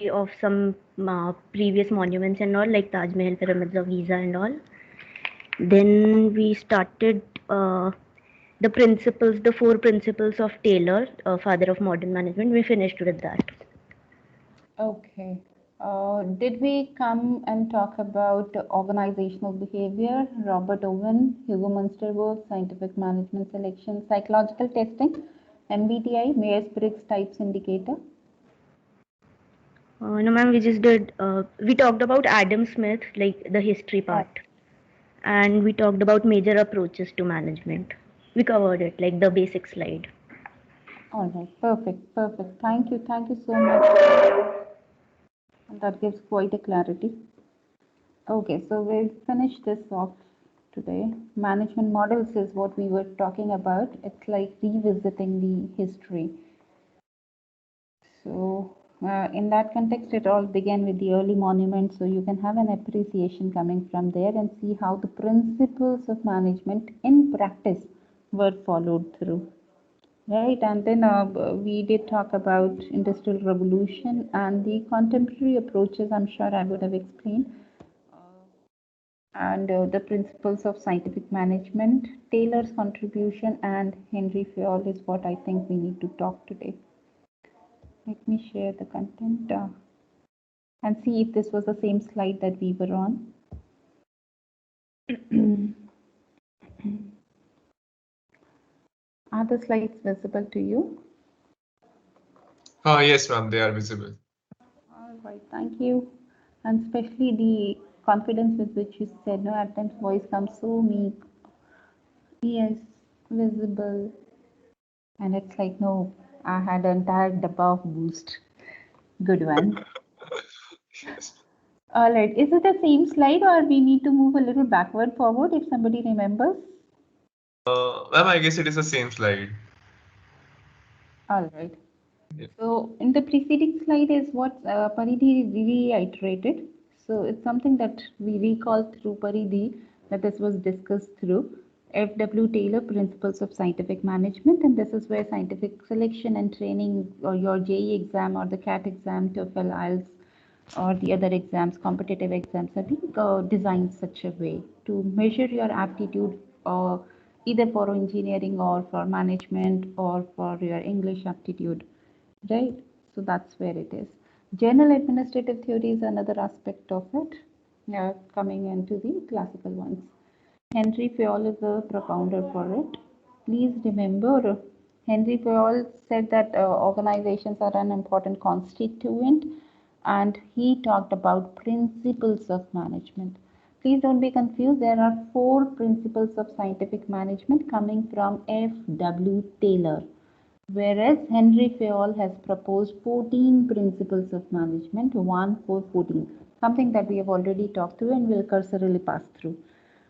of some previous monuments and all, like Taj Mahal, pyramids of Giza and all. Then we started the principles, the four principles of Taylor, father of modern management. We finished with that. Okay. Did we come and talk about organizational behavior, Robert Owen, Hugo Munsterberg, scientific management selection, psychological testing, MBTI, Myers-Briggs types indicator? No, ma'am, we just did. We talked about Adam Smith, like the history Right. part, and we talked about major approaches to management. We covered it, like the basic slide. All right. Perfect. Perfect. Thank you. Thank you so much. And that gives quite a clarity. Okay, so we'll finish this off today. Management models is what we were talking about. It's like revisiting the history. So, in that context, it all began with the early monuments. So, you can have an appreciation coming from there and see how the principles of management in practice were followed through. Right, and then we did talk about industrial revolution and the contemporary approaches. I'm sure I would have explained, and the principles of scientific management. Taylor's contribution and Henry Fayol is what I think we need to talk today. Let me share the content and see if this was the same slide that we were on. Are the slides visible to you? Yes, ma'am, they are visible. All right, thank you. And especially the confidence with which you said, no, at times voice comes so meek. Yes, visible. And it's like, no, I had an entire dabba of boost. Good one. Yes. All right, is it the same slide or we need to move a little backward forward if somebody remembers? Ma'am, I guess it is the same slide. All right. Yeah. So in the preceding slide is what Paridhi reiterated. So it's something that we recall through Paridhi that this was discussed through F.W. Taylor Principles of Scientific Management, and this is where scientific selection and training or your JE exam or the CAT exam, TOEFL, IELTS or the other exams, competitive exams are being designed such a way to measure your aptitude either for engineering or for management or for your English aptitude, right? So that's where it is. General administrative theory is another aspect of it, coming into the classical ones. Henry Fayol is a propounder for it. Please remember, Henry Fayol said that organizations are an important constituent, and he talked about principles of management. Please don't be confused. There are four principles of scientific management coming from F.W. Taylor, whereas Henry Fayol has proposed 14 principles of management, 1 4 14, something that we have already talked through and will cursorily pass through.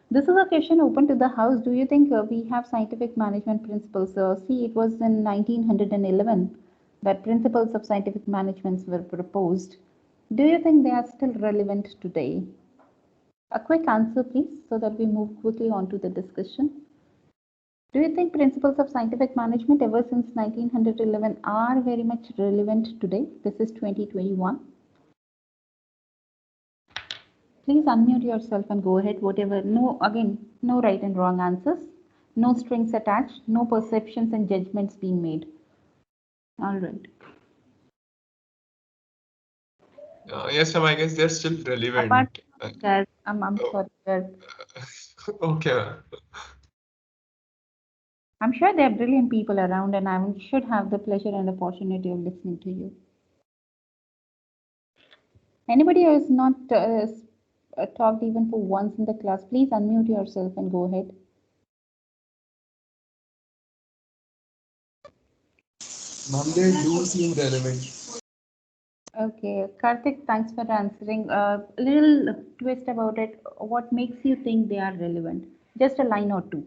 This is a question open to the house. Do you think we have scientific management principles? See, it was in 1911 that principles of scientific management were proposed. Do you think they are still relevant today? A quick answer, please, so that we move quickly on to the discussion. Do you think principles of scientific management ever since 1911 are very much relevant today? This is 2021. Please unmute yourself and go ahead. Whatever, no, again, no right and wrong answers, no strings attached, no perceptions and judgments being made. All right. Yes, ma'am, I guess they're still relevant. Apart from that, I'm sorry, Okay, ma'am. I'm sure there are brilliant people around, and I should have the pleasure and opportunity of listening to you. Anybody who has not talked even for once in the class, please unmute yourself and go ahead. Ma'am, they do seem relevant. Okay, Karthik, thanks for answering. A little twist about it. What makes you think they are relevant? Just a line or two.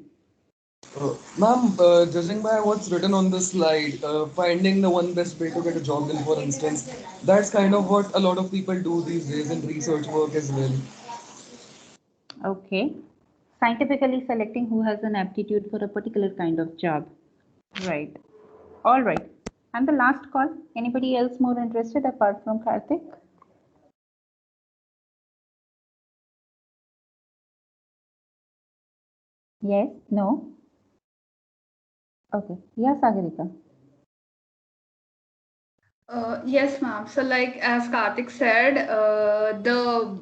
Ma'am, judging by what's written on the slide, finding the one best way to get a job in, for instance, that's kind of what a lot of people do these days in research work as well. Okay. Scientifically selecting who has an aptitude for a particular kind of job. Right. All right. And the last call, anybody else more interested apart from Karthik? Yes, no? Okay. Yeah, Sagarika. Yes, ma'am. So, like as Karthik said, the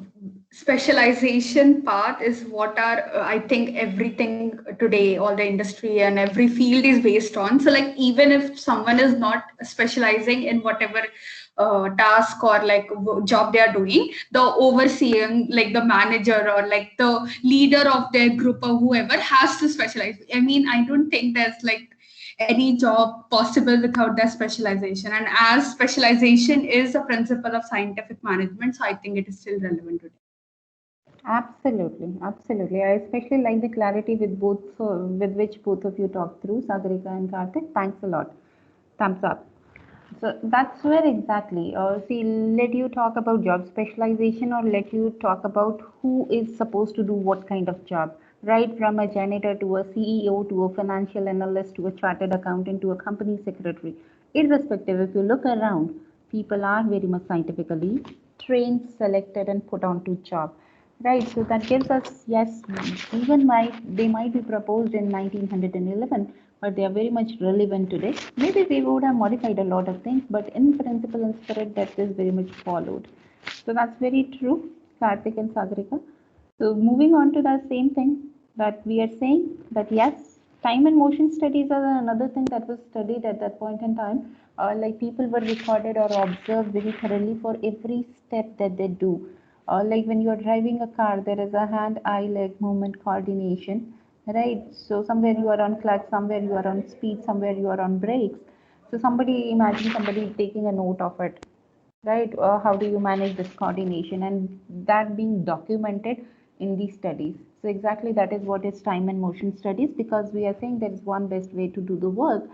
specialization part is what are I think everything today, all the industry and every field is based on. So, like even if someone is not specializing in whatever task or like job they are doing, the overseeing, like the manager or like the leader of their group or whoever has to specialize. I mean, I don't think there's like any job possible without that specialization. And as specialization is a principle of scientific management, so I think it is still relevant today. Absolutely, absolutely. I especially like the clarity with with which both of you talked through, Sagarika and Karthik. Thanks a lot. Thumbs up. So that's where exactly. See, let you talk about job specialization or let you talk about who is supposed to do what kind of job. Right from a janitor to a CEO to a financial analyst to a chartered accountant to a company secretary. Irrespective, if you look around, people are very much scientifically trained, selected, and put onto job. Right, so that gives us, yes, even they might be proposed in 1911, but they are very much relevant today. Maybe we would have modified a lot of things, but in principle and spirit, that is very much followed. So that's very true, Karthik and Sagarika. So moving on to the same thing that we are saying that yes, time and motion studies are another thing that was studied at that point in time. Like people were recorded or observed very thoroughly for every step that they do. Like when you are driving a car, there is a hand, eye, leg movement coordination, right? So somewhere you are on clutch, somewhere you are on speed, somewhere you are on brakes. So somebody imagine somebody taking a note of it, right? How do you manage this coordination and that being documented in these studies? So exactly that is what is time and motion studies, because we are saying there is one best way to do the work,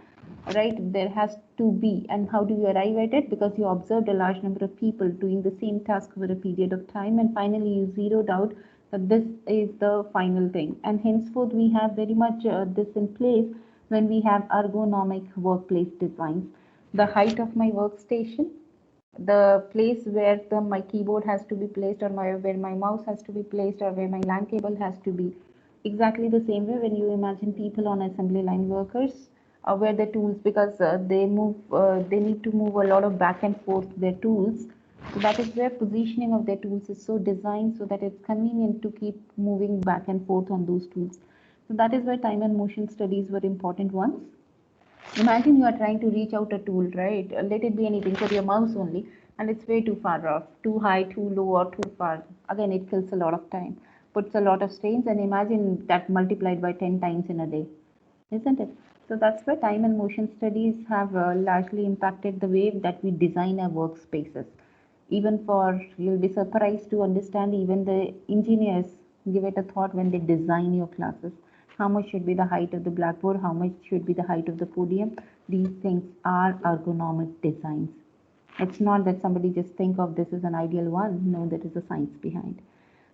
right? There has to be. And how do you arrive at it? Because you observed a large number of people doing the same task over a period of time, and finally you zeroed out that this is the final thing. And henceforth we have very much this in place when we have ergonomic workplace designs. The height of my workstation, the place where my keyboard has to be placed, or where my mouse has to be placed, or where my LAN cable has to be. Exactly the same way when you imagine people on assembly line workers, where the tools, because they need to move a lot of back and forth their tools. So that is where positioning of their tools is so designed so that it's convenient to keep moving back and forth on those tools. So that is why time and motion studies were important ones. Imagine you are trying to reach out a tool, right? Let it be anything for your mouse only, and it's way too far off, too high, too low, or too far. Again, it kills a lot of time, puts a lot of strains, and imagine that multiplied by 10 times in a day, isn't it? So that's where time and motion studies have largely impacted the way that we design our workspaces. Even for, you'll be surprised to understand, even the engineers give it a thought when they design your classes. How much should be the height of the blackboard? How much should be the height of the podium? These things are ergonomic designs. It's not that somebody just think of this as an ideal one. No, there is a science behind.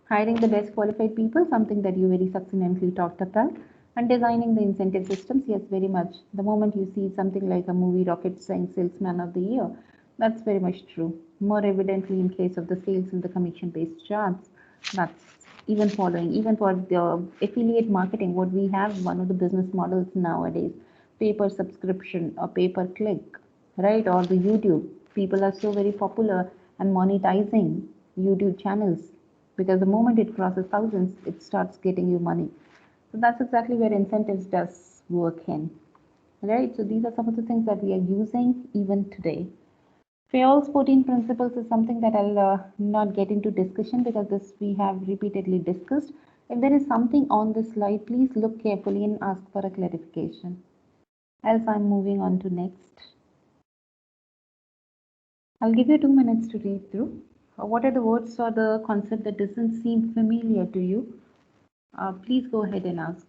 Hiring the best qualified people, something that you very succinctly talked about, and designing the incentive systems, yes, very much. The moment you see something like a movie rocket saying salesman of the year, that's very much true. More evidently in case of the sales and the commission based jobs, that's even following, even for the affiliate marketing, what we have, one of the business models nowadays, pay per subscription or pay per click, right? Or the YouTube. People are so very popular and monetizing YouTube channels, because the moment it crosses thousands, it starts getting you money. So that's exactly where incentives does work in, right? So these are some of the things that we are using even today. Fayol's 14 principles is something that I'll not get into discussion, because this we have repeatedly discussed. If there is something on this slide, please look carefully and ask for a clarification. Else I'm moving on to next. I'll give you 2 minutes to read through. What are the words or the concept that doesn't seem familiar to you? Please go ahead and ask.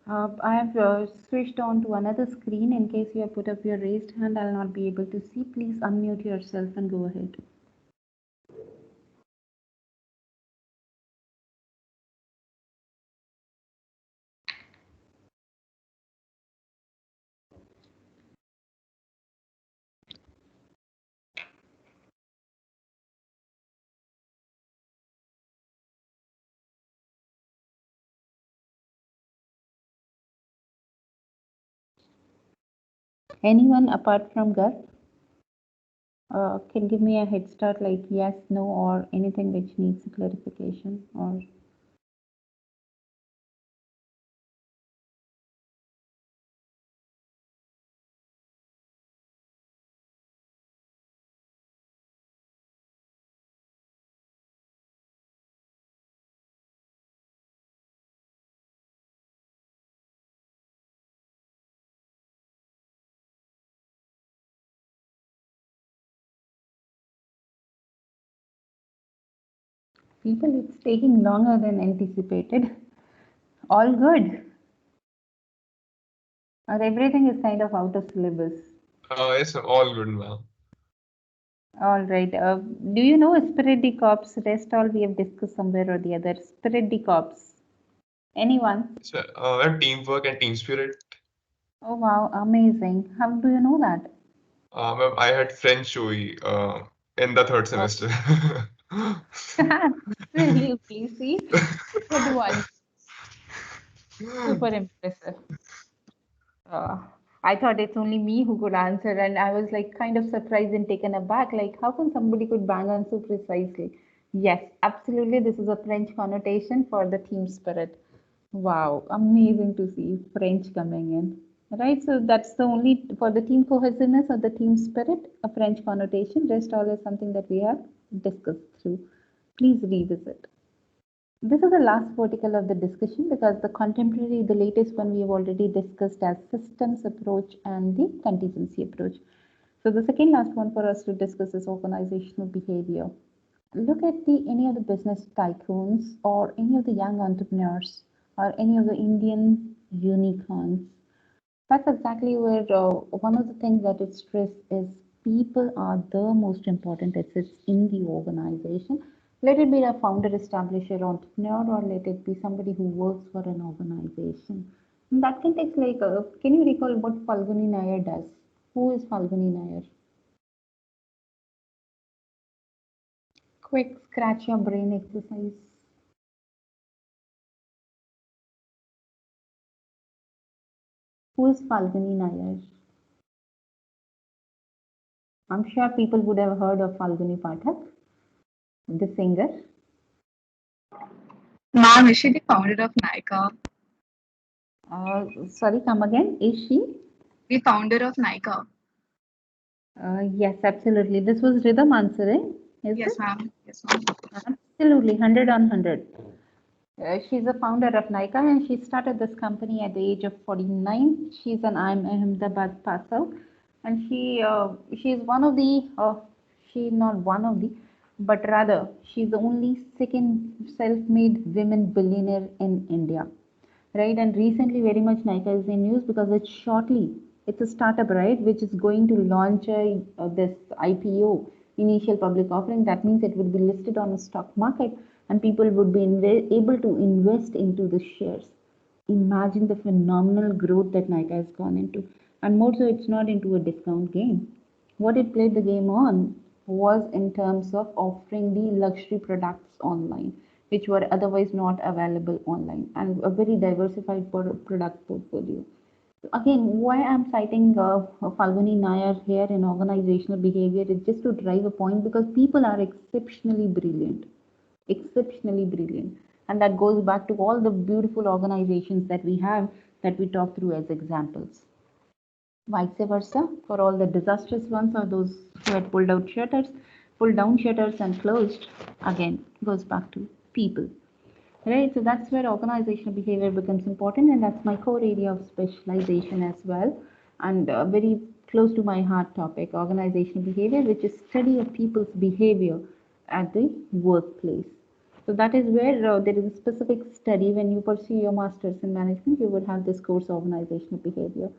I have switched on to another screen. In case you have put up your raised hand, I'll not be able to see. Please unmute yourself and go ahead. Anyone apart from Gar can give me a head start like yes, no, or anything which needs clarification or. People, it's taking longer than anticipated. All good. Or everything is kind of out of syllabus. Yes, all good, ma'am. All right. Do you know Spirit de Corps? Rest all we have discussed somewhere or the other. Spirit de Corps. Anyone? So, we have teamwork and team spirit. Oh wow, amazing. How do you know that? Ma'am, I had French OE in the third Oh. semester. Really, please see. Good one. Super impressive. Uh, I thought it's only me who could answer, and I was like kind of surprised and taken aback. Like, how come somebody could bang on so precisely? Yes, absolutely. This is a French connotation for the team spirit. Wow, amazing to see French coming in. Right, so that's the only for the team cohesiveness or the team spirit, a French connotation. Rest all is something that we have discussed through. Please revisit. This is the last vertical of the discussion because the contemporary, the latest one we have already discussed as systems approach and the contingency approach. So the second last one for us to discuss is organizational behavior. Look at the any of the business tycoons or any of the young entrepreneurs or any of the Indian unicorns. That's exactly where one of the things that it stress is people are the most important assets in the organization. Let it be a founder, establisher, entrepreneur, or let it be somebody who works for an organization. In that context, like, can you recall what Falguni Nair does? Who is Falguni Nair? Quick scratch your brain exercise. Who is Falguni Nair? I'm sure people would have heard of Falguni Pathak, the singer. Ma'am, is she the founder of Nykaa? Sorry, come again. Is she? The founder of Nykaa. Yes, absolutely. This was rhythm answering, is Yes, it? ma'am. Yes, ma'am. Absolutely, 100 on 100. She's a founder of Nykaa and she started this company at the age of 49. She's an IIM Ahmedabad pass out, and she's one of the she's not one of the, but rather she's the only second self-made women billionaire in India, right? And recently, very much Nykaa is in news because it's a startup, right, which is going to launch this IPO, initial public offering. That means it would be listed on a stock market and people would be able to invest into the shares. Imagine the phenomenal growth that Nykaa has gone into. And more so, it's not into a discount game. What it played the game on was in terms of offering the luxury products online, which were otherwise not available online, and a very diversified product portfolio. Again, why I'm citing Falguni Nair here in organizational behavior is just to drive a point because people are exceptionally brilliant. And that goes back to all the beautiful organizations that we have that we talk through as examples. Vice versa, for all the disastrous ones or those who had pulled down shutters and closed, again, goes back to people. Right, so that's where organizational behavior becomes important, and that's my core area of specialization as well, and very close to my heart topic, organizational behavior, which is study of people's behavior at the workplace. So that is where there is a specific study. When you pursue your master's in management, you would have this course organizational behavior.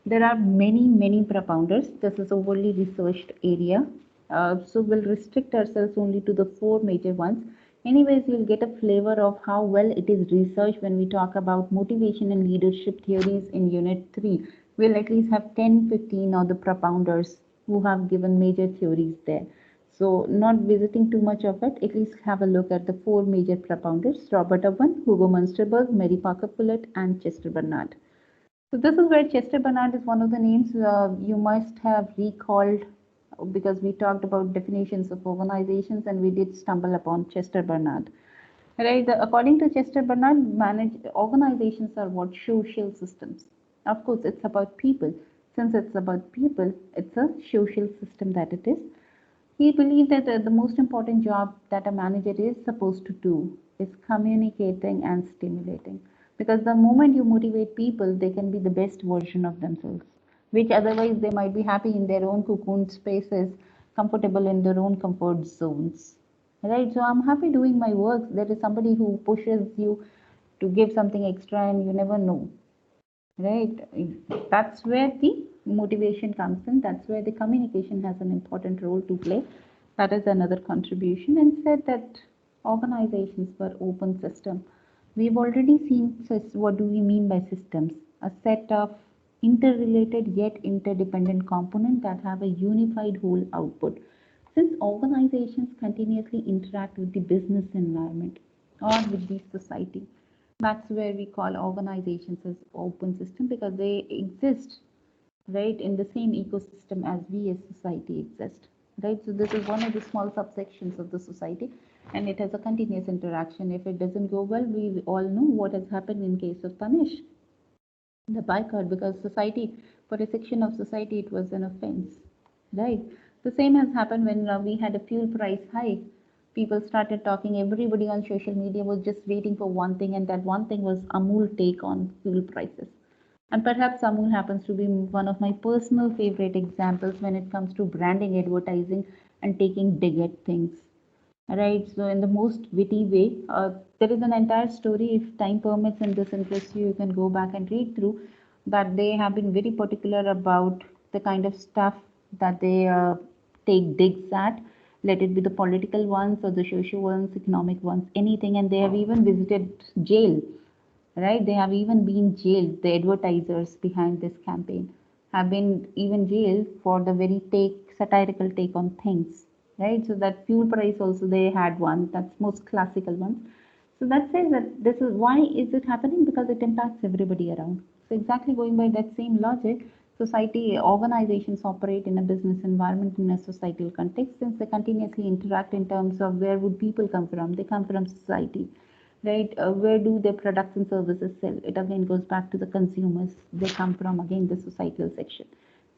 There are many propounders. This is a overly researched area. So we'll restrict ourselves only to the four major ones. Anyways, you'll get a flavor of how well it is researched when we talk about motivation and leadership theories in Unit 3. We'll at least have 10, 15 of the propounders who have given major theories there. So not visiting too much of it, at least have a look at the four major propounders: Robert Owen, Hugo Munsterberg, Mary Parker Pullett, and Chester Bernard. So this is where Chester Bernard is one of the names you must have recalled, because we talked about definitions of organizations and we did stumble upon Chester Bernard. Right, according to Chester Bernard, organizations are what? Social systems. Of course, it's about people. Since it's about people, it's a social system that it is. He believed that the most important job that a manager is supposed to do is communicating and stimulating. Because the moment you motivate people, they can be the best version of themselves, which otherwise they might be happy in their own cocoon spaces, comfortable in their own comfort zones. Right? So I'm happy doing my work. There is somebody who pushes you to give something extra, and you never know. Right? That's where the motivation comes in. That's where the communication has an important role to play. That is another contribution. And said that organizations were open system. We've already seen what do we mean by systems? A set of interrelated yet interdependent components that have a unified whole output. Since organizations continuously interact with the business environment or with the society, that's where we call organizations as open system, because they exist right in the same ecosystem as we as society exist, right? So this is one of the small subsections of the society, and it has a continuous interaction. If it doesn't go well, we all know what has happened in case of Tanish, the boycott, because society, for a section of society, it was an offense, right? The same has happened when we had a fuel price hike. People started talking, everybody on social media was just waiting for one thing, and that one thing was Amul take on fuel prices. And perhaps Amul happens to be one of my personal favorite examples when it comes to branding, advertising, and taking dig at things. Right, so in the most witty way, there is an entire story. If time permits and this interests you, you can go back and read through that. They have been very particular about the kind of stuff that they take digs at, let it be the political ones or the social ones, economic ones, anything. And they have even visited jail, right? They have even been jailed. The advertisers behind this campaign have been even jailed for the very satirical take on things, right? So that fuel price also, they had one. That's most classical one. So that says that this is why is it happening, because it impacts everybody around. So exactly going by that same logic, society organizations operate in a business environment in a societal context, since they continuously interact in terms of where would people come from. They come from society, right? Where do their products and services sell? It again goes back to the consumers. They come from again the societal section.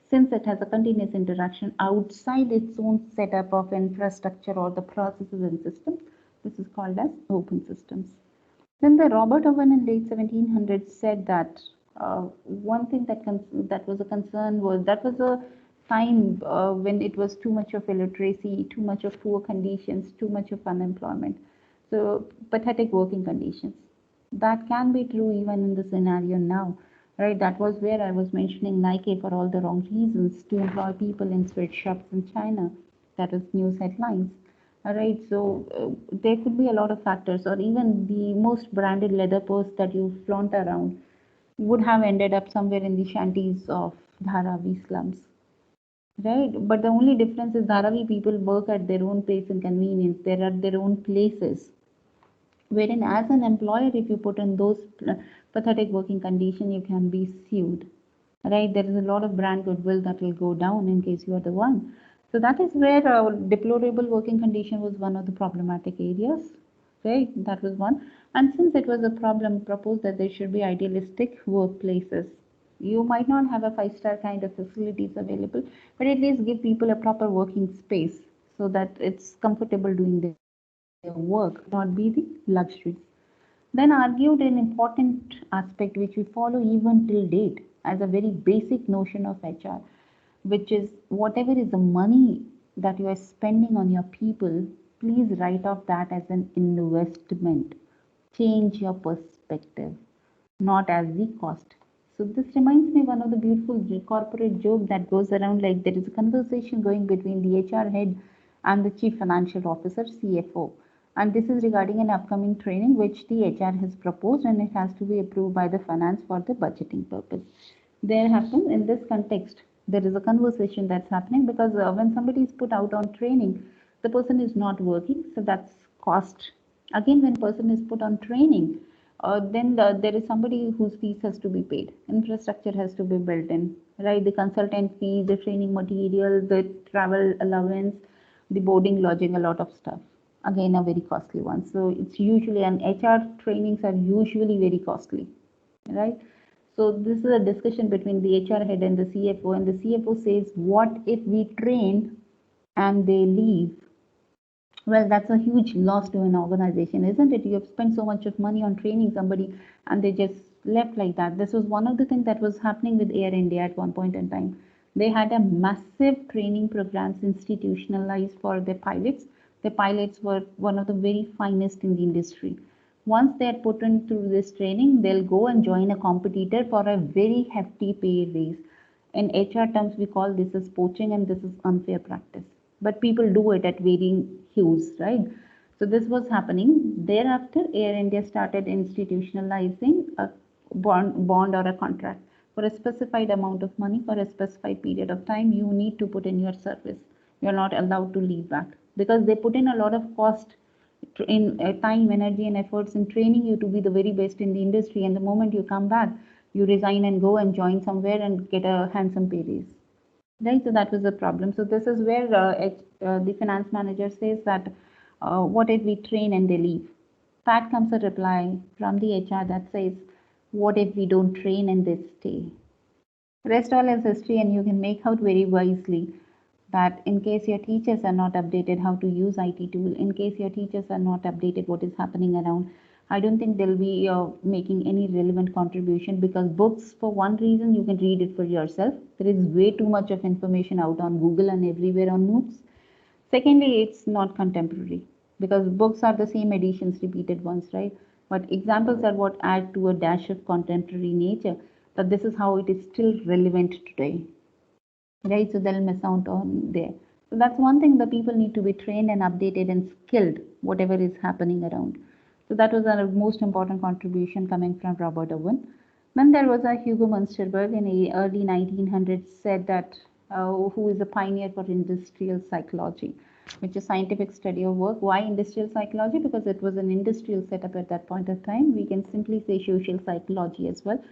Since it has a continuous interaction outside its own setup of infrastructure or the processes and systems, this is called as open systems. Then the Robert Owen in late 1700s said that one thing that was a concern was that was a time when it was too much of illiteracy, too much of poor conditions, too much of unemployment. So pathetic working conditions. That can be true even in the scenario now, right? That was where I was mentioning Nike for all the wrong reasons to employ people in sweatshops in China. That was news headlines. All right, so there could be a lot of factors, or even the most branded leather purse that you flaunt around would have ended up somewhere in the shanties of Dharavi slums, right? But the only difference is Dharavi people work at their own pace and convenience. They're at their own places. Wherein, as an employer, if you put in those pathetic working conditions, you can be sued, right? There is a lot of brand goodwill that will go down in case you are the one. So that is where deplorable working condition was one of the problematic areas, right? That was one. And since it was a problem, proposed that there should be idealistic workplaces. You might not have a five-star kind of facilities available, but at least give people a proper working space so that it's comfortable doing their work, not be the luxuries. Then argued an important aspect which we follow even till date as a very basic notion of HR, which is whatever is the money that you are spending on your people, please write off that as an investment. Change your perspective, not as the cost. So this reminds me one of the beautiful corporate joke that goes around like there is a conversation going between the HR head and the chief financial officer, CFO. And this is regarding an upcoming training which the HR has proposed and it has to be approved by the finance for the budgeting purpose. There happens in this context, there is a conversation that's happening because when somebody is put out on training, the person is not working, so that's cost. Again, when person is put on training, then there is somebody whose fees has to be paid. Infrastructure has to be built in, right? The consultant fee, the training material, the travel allowance, the boarding, lodging, a lot of stuff. Again, a very costly one. So it's usually, and HR trainings are usually very costly, right? So this is a discussion between the HR head and the CFO, and the CFO says, what if we train and they leave? Well, that's a huge loss to an organization, isn't it? You have spent so much of money on training somebody and they just left like that. This was one of the things that was happening with Air India at one point in time. They had a massive training programs institutionalized for their pilots. The pilots were one of the very finest in the industry. Once they are put into this training, they'll go and join a competitor for a very hefty pay raise. In HR terms, we call this as poaching and this is unfair practice. But people do it at varying hues, right? So this was happening. Thereafter, Air India started institutionalizing a bond or a contract. For a specified amount of money, for a specified period of time, you need to put in your service. You're not allowed to leave back because they put in a lot of cost in time, energy, and efforts in training you to be the very best in the industry. And the moment you come back, you resign and go and join somewhere and get a handsome pay raise. Right, so that was the problem. So this is where the finance manager says that what if we train and they leave? Pat comes a reply from the HR that says, what if we don't train and they stay? Rest all is history, and you can make out very wisely that in case your teachers are not updated how to use IT tool, in case your teachers are not updated what is happening around, I don't think they'll be making any relevant contribution because books, for one reason, you can read it for yourself. There is way too much of information out on Google and everywhere on MOOCs. Secondly, it's not contemporary because books are the same editions repeated once, right? But examples are what add to a dash of contemporary nature, that this is how it is still relevant today, right? So they'll miss out on there. So that's one thing, the people need to be trained and updated and skilled, whatever is happening around. So that was our most important contribution coming from Robert Owen. Then there was a Hugo Munsterberg in the early 1900s said that who is a pioneer for industrial psychology, which is scientific study of work. Why industrial psychology? Because it was an industrial setup at that point of time. We can simply say social psychology as well.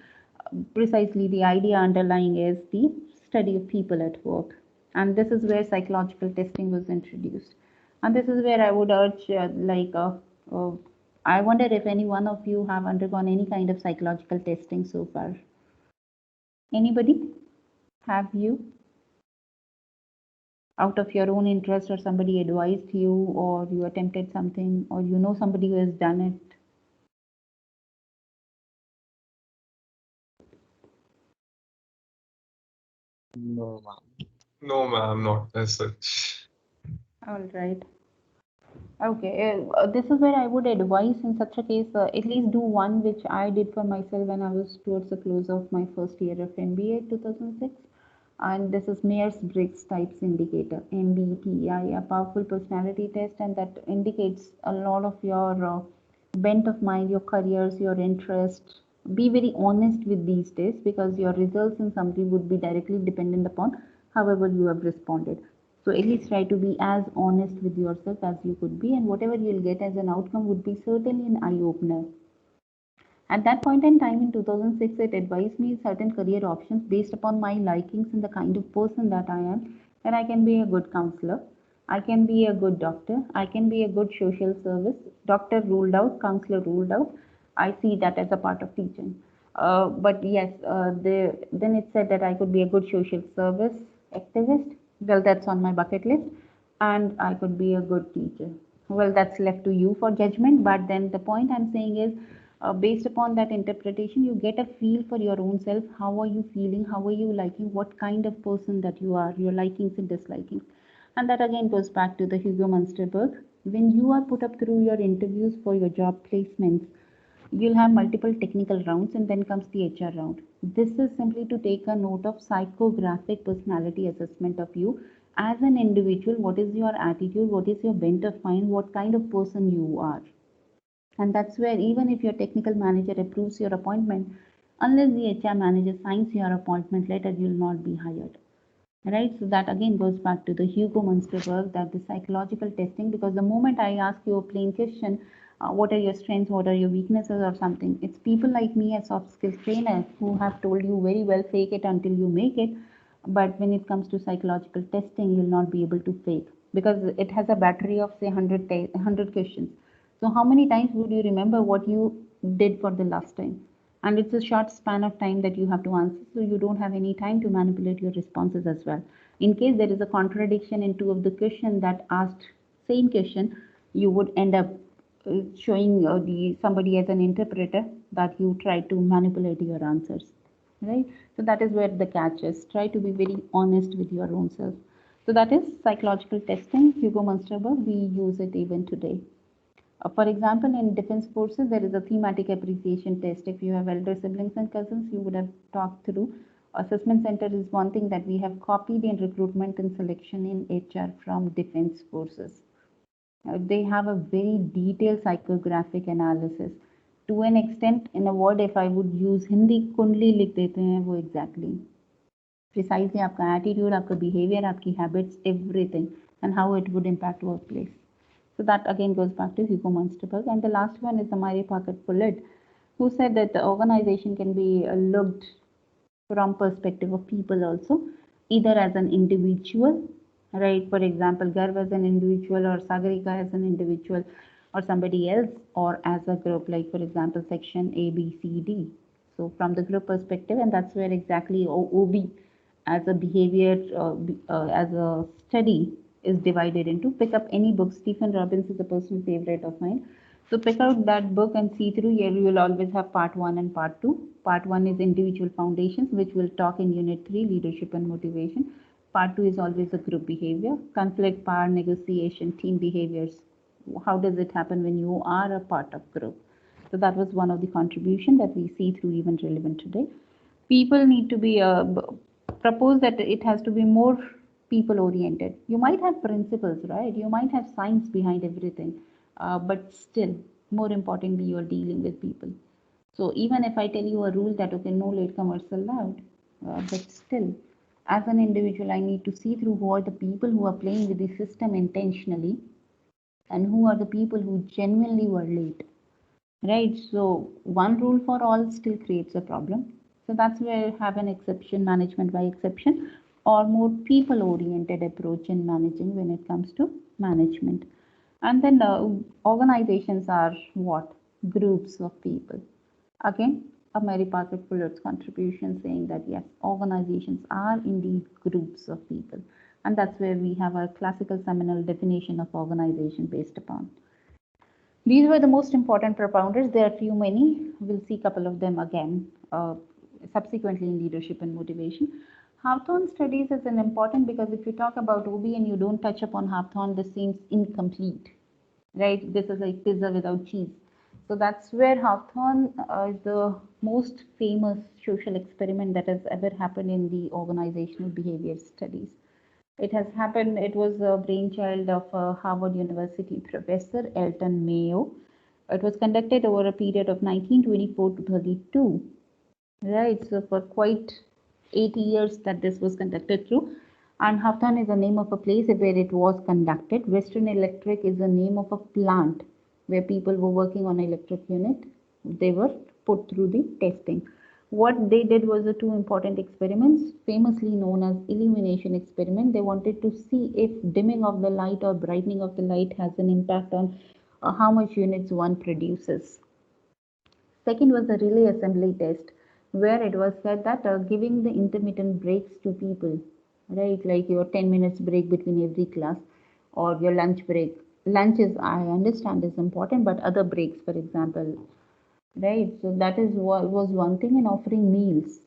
Precisely the idea underlying is the study of people at work. And this is where psychological testing was introduced. And this is where I would urge I wonder if any one of you have undergone any kind of psychological testing so far. Anybody? Have you? Out of your own interest, or somebody advised you, or you attempted something, or you know somebody who has done it? No, ma'am. No, ma'am, not as such. All right. Okay, this is where I would advise in such a case, at least do one which I did for myself when I was towards the close of my first year of MBA 2006. And this is Myers-Briggs Types Indicator, MBTI, a powerful personality test, and that indicates a lot of your bent of mind, your careers, your interests. Be very honest with these tests because your results in summary would be directly dependent upon however you have responded. So at least try to be as honest with yourself as you could be, and whatever you'll get as an outcome would be certainly an eye opener. At that point in time in 2006, it advised me certain career options based upon my likings and the kind of person that I am. That I can be a good counselor, I can be a good doctor, I can be a good social service. Doctor ruled out, counselor ruled out. I see that as a part of teaching. But yes, then it said that I could be a good social service activist. Well, that's on my bucket list. And I could be a good teacher. Well, that's left to you for judgment. But then the point I'm saying is, based upon that interpretation, you get a feel for your own self. How are you feeling? How are you liking? What kind of person that you are? Your likings and dislikings. And that again goes back to the Hugo Munsterberg. When you are put up through your interviews for your job placements, you'll have multiple technical rounds and then comes the HR round. This is simply to take a note of psychographic personality assessment of you as an individual. What is your attitude? What is your bent of mind? What kind of person you are? And that's where even if your technical manager approves your appointment, unless the HR manager signs your appointment letter, you'll not be hired. Right? So that again goes back to the Hugo Munster work, that the psychological testing, because the moment I ask you a plain question, what are your strengths, what are your weaknesses or something, it's people like me as soft skills trainer who have told you very well, fake it until you make it. But when it comes to psychological testing, you'll not be able to fake, because it has a battery of say 100 questions. So how many times would you remember what you did for the last time? And it's a short span of time that you have to answer, so you don't have any time to manipulate your responses as well. In case there is a contradiction in two of the questions that asked same question, you would end up showing the somebody as an interpreter that you try to manipulate your answers, right? So that is where the catch is. Try to be very honest with your own self. So that is psychological testing. Hugo Munsterberg, we use it even today. For example, in defense forces, there is a thematic appreciation test. If you have elder siblings and cousins, you would have talked through. Assessment center is one thing that we have copied in recruitment and selection in HR from defense forces. They have a very detailed psychographic analysis. To an extent, in a word, if I would use Hindi, कुंडली लिख देते हैं वो exactly. Precisely आपका attitude, आपका behavior, आपकी habits, everything, and how it would impact workplace. So that again goes back to Hugo Munsterberg. And the last one is Amari Packet Pullet, who said that the organization can be looked from perspective of people also, either as an individual, right? For example, Garv as an individual, or Sagarika as an individual, or somebody else, or as a group, like for example, section A, B, C, D. So from the group perspective, and that's where exactly OB as a behavior, as a study is divided into. Pick up any book. Stephen Robbins is a personal favorite of mine. So pick out that book and see through. Here you will always have part 1 and part 2. Part 1 is individual foundations, which we'll talk in unit 3, leadership and motivation. Part 2 is always a group behavior, conflict, power, negotiation, team behaviors. How does it happen when you are a part of group? So that was one of the contribution that we see through even relevant today. People need to be propose that it has to be more people oriented. You might have principles, right? You might have science behind everything, but still, more importantly, you are dealing with people. So even if I tell you a rule that okay, no latecomers allowed, but still, as an individual, I need to see through who are the people who are playing with the system intentionally, and who are the people who genuinely were late, right? So one rule for all still creates a problem. So that's where have an exception management by exception, or more people oriented approach in managing when it comes to management. And then organizations are what? Groups of people. Again, a Mary Parker Fuller's contribution saying that yes, organizations are indeed groups of people. And that's where we have a classical seminal definition of organization based upon. These were the most important propounders. There are few many. We'll see a couple of them again subsequently in leadership and motivation. Hawthorne studies is an important, because if you talk about OB and you don't touch upon Hawthorne, this seems incomplete, right? This is like pizza without cheese. So that's where Hawthorne is the most famous social experiment that has ever happened in the organizational behavior studies. It has happened, it was a brainchild of a Harvard University professor, Elton Mayo. It was conducted over a period of 1924 to 32. Right, so for quite 80 years that this was conducted through. And Hawthorne is the name of a place where it was conducted. Western Electric is the name of a plant where people were working on an electric unit. They were put through the testing. What they did was the two important experiments, famously known as illumination experiment. They wanted to see if dimming of the light or brightening of the light has an impact on how much units one produces. Second was the relay assembly test, where it was said that giving the intermittent breaks to people, right, like your 10 minutes break between every class, or your lunch break. Lunch is, I understand, is important, but other breaks, for example, right? So that is what was one thing, in offering meals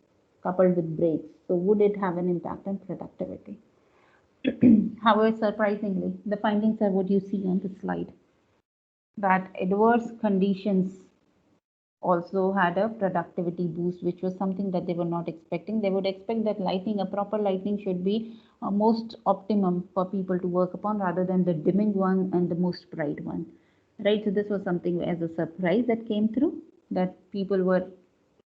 coupled with breaks. So would it have an impact on productivity? However, surprisingly, the findings are what you see on the slide. That adverse conditions also had a productivity boost, which was something that they were not expecting. They would expect that lighting, a proper lighting should be most optimum for people to work upon rather than the dimming one and the most bright one. Right, so this was something as a surprise that came through, that people were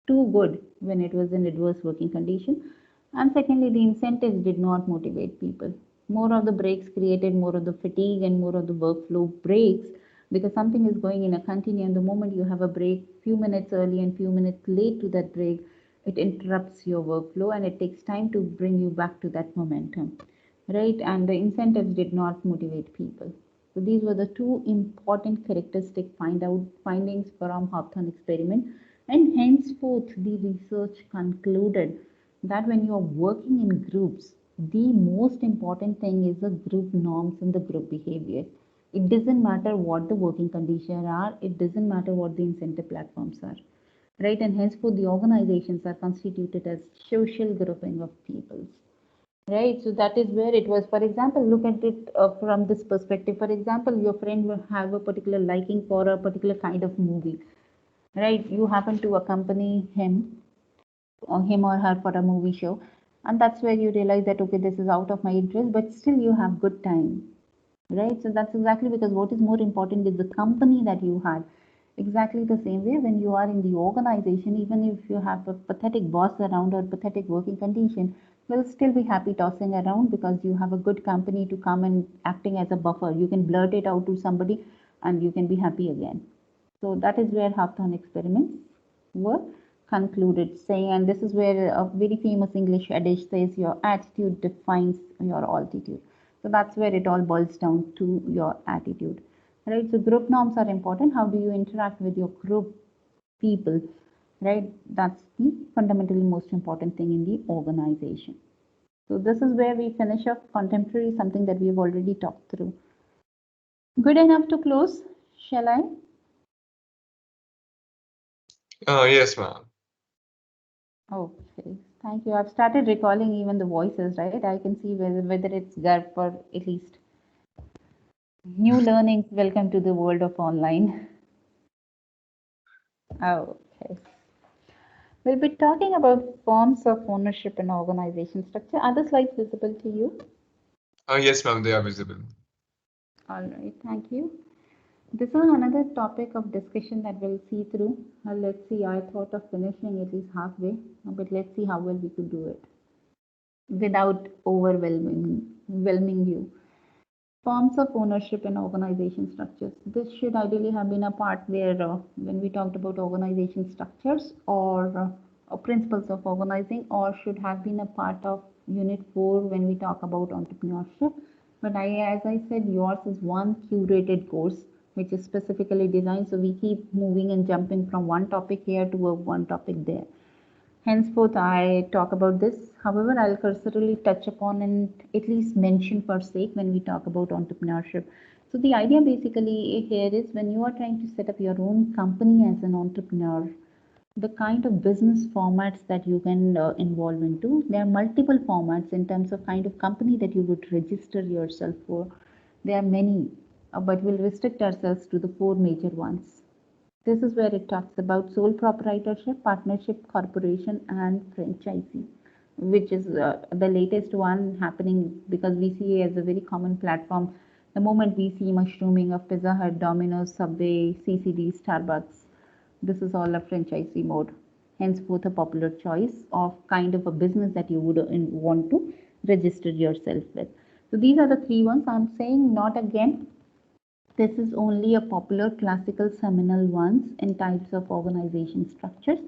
too good when it was in adverse working condition. And secondly, the incentives did not motivate people. More of the breaks created more of the fatigue and more of the workflow breaks, because something is going in a continuum. The moment you have a break, few minutes early and few minutes late to that break, it interrupts your workflow and it takes time to bring you back to that momentum, right? And the incentives did not motivate people. So these were the two important characteristic findings from Hawthorne experiment, and henceforth the research concluded that when you are working in groups, the most important thing is the group norms and the group behavior. It doesn't matter what the working conditions are, it doesn't matter what the incentive platforms are, right? And henceforth the organizations are constituted as social grouping of peoples. Right, so that is where it was. For example, look at it from this perspective. For example, your friend will have a particular liking for a particular kind of movie, right? You happen to accompany him or her for a movie show, and that's where you realize that okay, this is out of my interest, but still you have good time, right? So that's exactly because what is more important is the company that you had. Exactly the same way when you are in the organization, even if you have a pathetic boss around or pathetic working condition, you'll still be happy tossing around because you have a good company to come and acting as a buffer. You can blurt it out to somebody and you can be happy again. So that is where Hawthorne experiments were concluded, saying, and this is where a very famous English adage says, your attitude defines your altitude. So that's where it all boils down to your attitude, right? So group norms are important. How do you interact with your group people, right? That's the fundamentally most important thing in the organization. So this is where we finish up contemporary, something that we've already talked through. Good enough to close, shall I? Yes, ma'am. Okay, thank you. I've started recalling even the voices, right? I can see whether it's Garp or at least new learnings. Welcome to the world of online. Okay. We'll be talking about forms of ownership and organization structure. Are the slides visible to you? Yes, ma'am, they are visible. All right, thank you. This is another topic of discussion that we'll see through. Let's see, I thought of finishing at least halfway, but let's see how well we could do it without overwhelming you. Forms of ownership and organization structures. This should ideally have been a part where when we talked about organization structures or principles of organizing, or should have been a part of unit 4 when we talk about entrepreneurship. But as I said, yours is one curated course which is specifically designed, so we keep moving and jumping from one topic here to one topic there. Henceforth, I talk about this. However, I'll cursorily touch upon and at least mention for sake when we talk about entrepreneurship. So the idea basically here is when you are trying to set up your own company as an entrepreneur, the kind of business formats that you can involve into. There are multiple formats in terms of kind of company that you would register yourself for. There are many, but we'll restrict ourselves to the four major ones. This is where it talks about sole proprietorship, partnership, corporation, and franchisee, which is the latest one happening because we see as a very common platform. The moment we see mushrooming of Pizza Hut, Domino's, Subway, CCD, Starbucks, this is all a franchisee mode. Henceforth, a popular choice of kind of a business that you would want to register yourself with. So these are the three ones I'm saying, not again this is only a popular classical seminal ones in types of organization structures,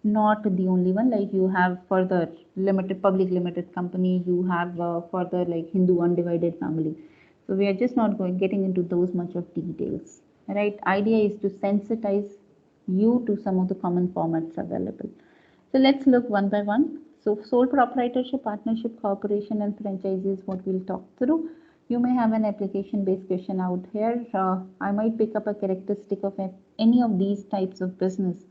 not the only one. Like you have further limited public limited company, you have further like Hindu undivided family. So we are just not getting into those much of details, right? Idea is to sensitize you to some of the common formats available. So let's look one by one. So sole proprietorship, partnership, corporation, and franchise is what we'll talk through. You may have an application-based question out here. I might pick up a characteristic of any of these types of business,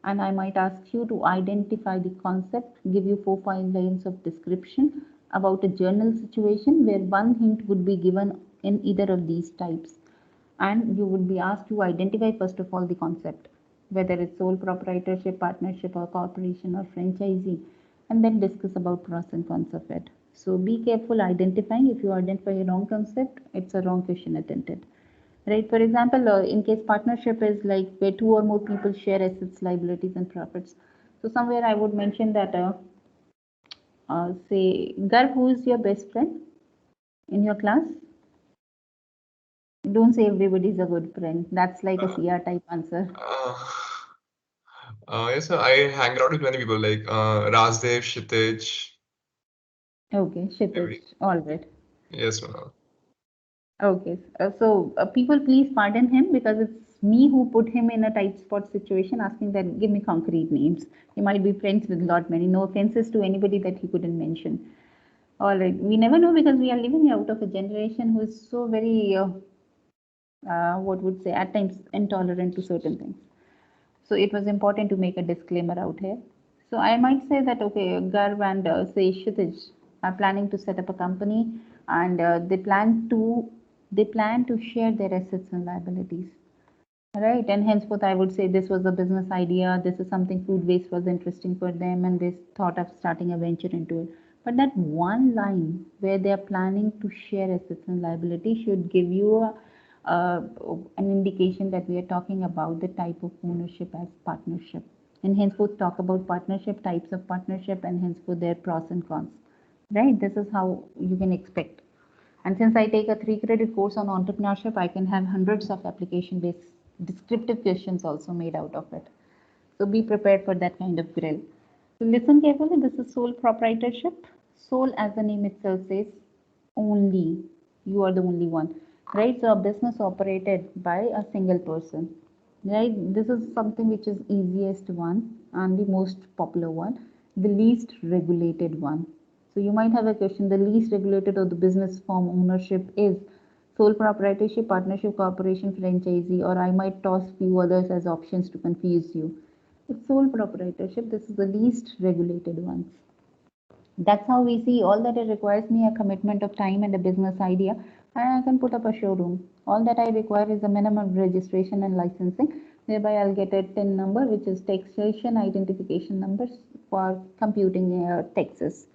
and I might ask you to identify the concept, give you 4 5 lines of description, about a journal situation where one hint would be given in either of these types. And you would be asked to identify, first of all, the concept, whether it's sole proprietorship, partnership, or corporation, or franchisee, and then discuss about pros and cons of it. So be careful identifying. If you identify a wrong concept, it's a wrong question attempted. Right? For example, in case partnership is like where two or more people share assets, liabilities, and profits. So somewhere I would mention that, say, Garv, who is your best friend in your class? Don't say everybody's a good friend. That's like a CR type answer. Yes, sir. I hang out with many people like Rajdev, Kshitij, Okay, Kshitij, every. all right. Yes, ma'am. Okay, so people please pardon him because it's me who put him in a tight spot situation, asking that give me concrete names. He might be friends with lot many. No offenses to anybody that he couldn't mention. All right, we never know because we are living out of a generation who is so very, what would say, at times intolerant to certain things. So it was important to make a disclaimer out here. So I might say that, okay, Garv and say Kshitij are planning to set up a company, and they plan to share their assets and liabilities. Right, and henceforth, I would say this was a business idea. This is something food waste was interesting for them, and they thought of starting a venture into it. But that one line where they are planning to share assets and liability should give you an indication that we are talking about the type of ownership as partnership. And henceforth, talk about partnership, types of partnership, and henceforth their pros and cons. Right, this is how you can expect. And since I take a 3 credit course on entrepreneurship, I can have hundreds of application based descriptive questions also made out of it. So be prepared for that kind of grill. So listen carefully. This is sole proprietorship. Sole, as the name itself says, only. You are the only one. Right? So a business operated by a single person. Right? This is something which is easiest one and the most popular one, the least regulated one. So you might have a question, the least regulated of the business form ownership is sole proprietorship, partnership, corporation, franchisee, or I might toss few others as options to confuse you. It's sole proprietorship. This is the least regulated ones. That's how we see all that it requires me a commitment of time and a business idea, and I can put up a showroom. All that I require is a minimum registration and licensing. Thereby, I'll get a TIN number, which is taxation identification numbers for computing taxes.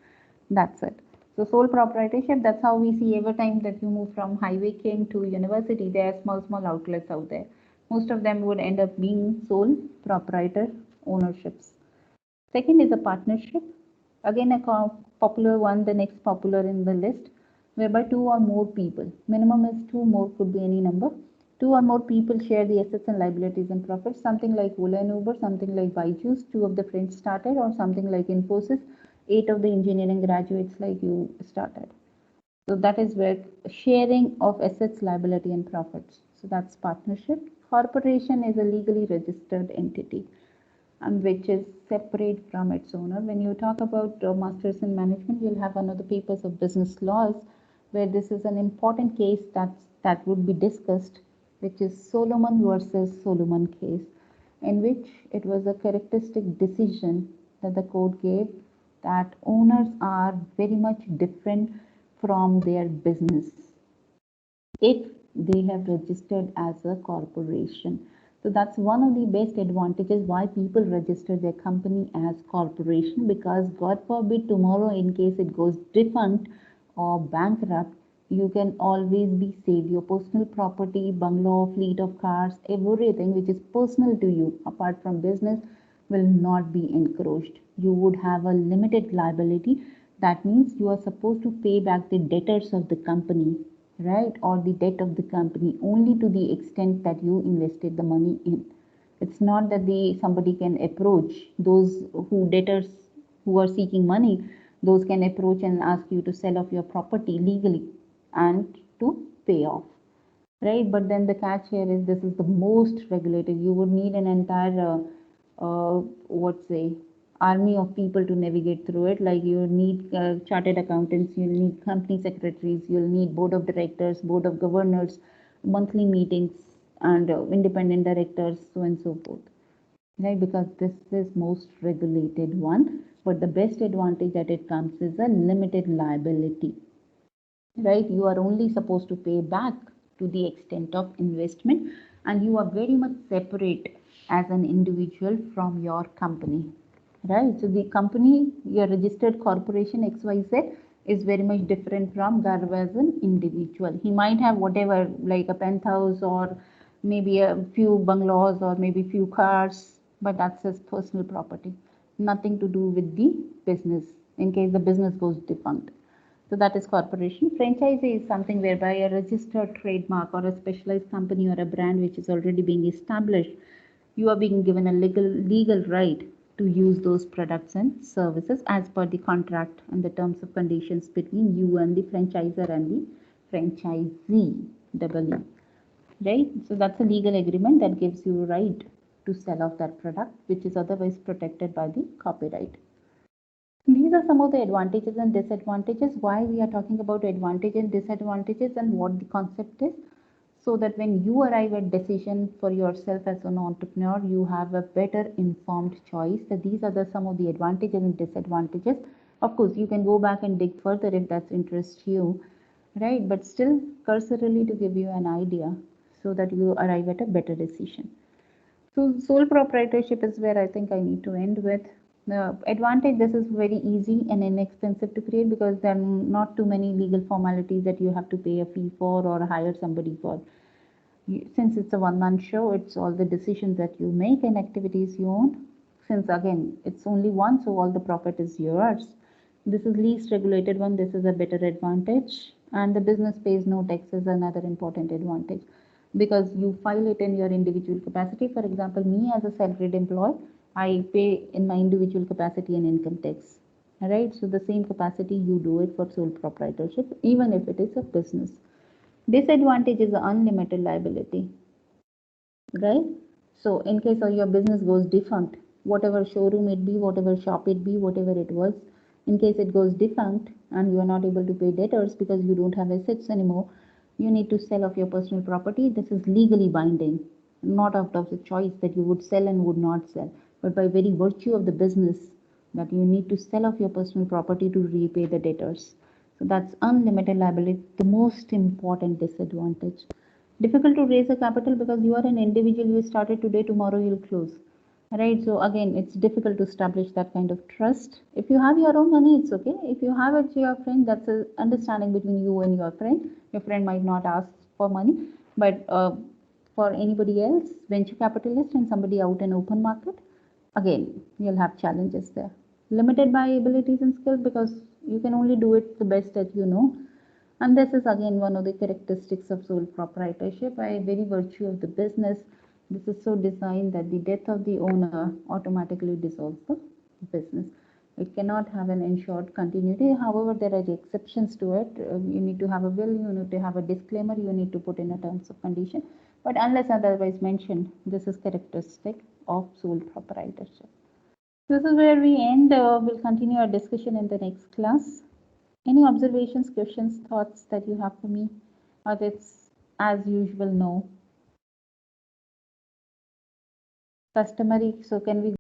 That's it. So sole proprietorship, that's how we see every time that you move from highway king to university, there are small outlets out there. Most of them would end up being sole proprietor ownerships. Second is a partnership. Again, a popular one, the next popular in the list, whereby two or more people, minimum is two, more could be any number. Two or more people share the assets and liabilities and profits, something like Ola and Uber, something like Byju's, two of the friends started, or something like Infosys, 8 of the engineering graduates like you started. So that is where sharing of assets, liability, and profits. So that's partnership. Corporation is a legally registered entity and which is separate from its owner. When you talk about masters in management, you'll have one of the papers of business laws where this is an important case that would be discussed, which is Solomon versus Solomon case, in which it was a characteristic decision that the court gave that owners are very much different from their business if they have registered as a corporation. So that's one of the best advantages why people register their company as corporation, because God forbid tomorrow in case it goes defunct or bankrupt, you can always be saved. Your personal property, bungalow, fleet of cars, everything which is personal to you apart from business will not be encroached. You would have a limited liability. That means you are supposed to pay back the debtors of the company, right, or the debt of the company only to the extent that you invested the money in. It's not that somebody can approach those who debtors who are seeking money, those can approach and ask you to sell off your property legally and to pay off, right? But then the catch here is this is the most regulated. You would need an entire what say army of people to navigate through it. Like you need chartered accountants, you'll need company secretaries, you'll need board of directors, board of governors, monthly meetings, and independent directors, so and so forth, right? Because this is most regulated one. But the best advantage that it comes is a limited liability, right? You are only supposed to pay back to the extent of investment, and you are very much separate as an individual from your company, right? So the company, your registered corporation XYZ, is very much different from Garv as an individual. He might have whatever, like a penthouse or maybe a few bungalows or maybe few cars, but that's his personal property. Nothing to do with the business in case the business goes defunct. So that is corporation. Franchisee is something whereby a registered trademark or a specialized company or a brand which is already being established, you are being given a legal right to use those products and services as per the contract and the terms of conditions between you and the franchisor and the franchisee, double E, right? So that's a legal agreement that gives you right to sell off that product, which is otherwise protected by the copyright. These are some of the advantages and disadvantages. Why we are talking about advantage and disadvantages and what the concept is, so that when you arrive at decision for yourself as an entrepreneur, you have a better informed choice that these are some of the advantages and disadvantages. Of course, you can go back and dig further if that interests you, right? But still cursorily to give you an idea so that you arrive at a better decision. So sole proprietorship is where I think I need to end with. The advantage, this is very easy and inexpensive to create because there are not too many legal formalities that you have to pay a fee for or hire somebody for. Since it's a one-man show, it's all the decisions that you make and activities you own. Since again, it's only one, so all the profit is yours. This is least regulated one. This is a better advantage. And the business pays no taxes, another important advantage, because you file it in your individual capacity. For example, me as a salaried employee, I pay in my individual capacity an income tax. Right? So the same capacity you do it for sole proprietorship, even if it is a business. Disadvantage is unlimited liability. Right? So in case of your business goes defunct, whatever showroom it be, whatever shop it be, whatever it was, in case it goes defunct and you are not able to pay debtors because you don't have assets anymore, you need to sell off your personal property. This is legally binding, not out of the choice that you would sell and would not sell, but by very virtue of the business that you need to sell off your personal property to repay the debtors. So that's unlimited liability, the most important disadvantage. Difficult to raise a capital because you are an individual, you started today, tomorrow you'll close. Right? So again, it's difficult to establish that kind of trust. If you have your own money, it's okay. If you have it to your friend, that's an understanding between you and your friend. Your friend might not ask for money, but for anybody else, venture capitalist and somebody out in open market, again, you'll have challenges there. Limited by abilities and skills because you can only do it the best that you know. And this is again one of the characteristics of sole proprietorship. By very virtue of the business, this is so designed that the death of the owner automatically dissolves the business. It cannot have an ensured continuity. However, there are exceptions to it. You need to have a will, you need to have a disclaimer, you need to put in a terms of condition. But unless otherwise mentioned, this is characteristic of sole proprietorship. This is where we end. We'll continue our discussion in the next class. Any observations, questions, thoughts that you have for me? Or it's as usual, no? Customary, so can we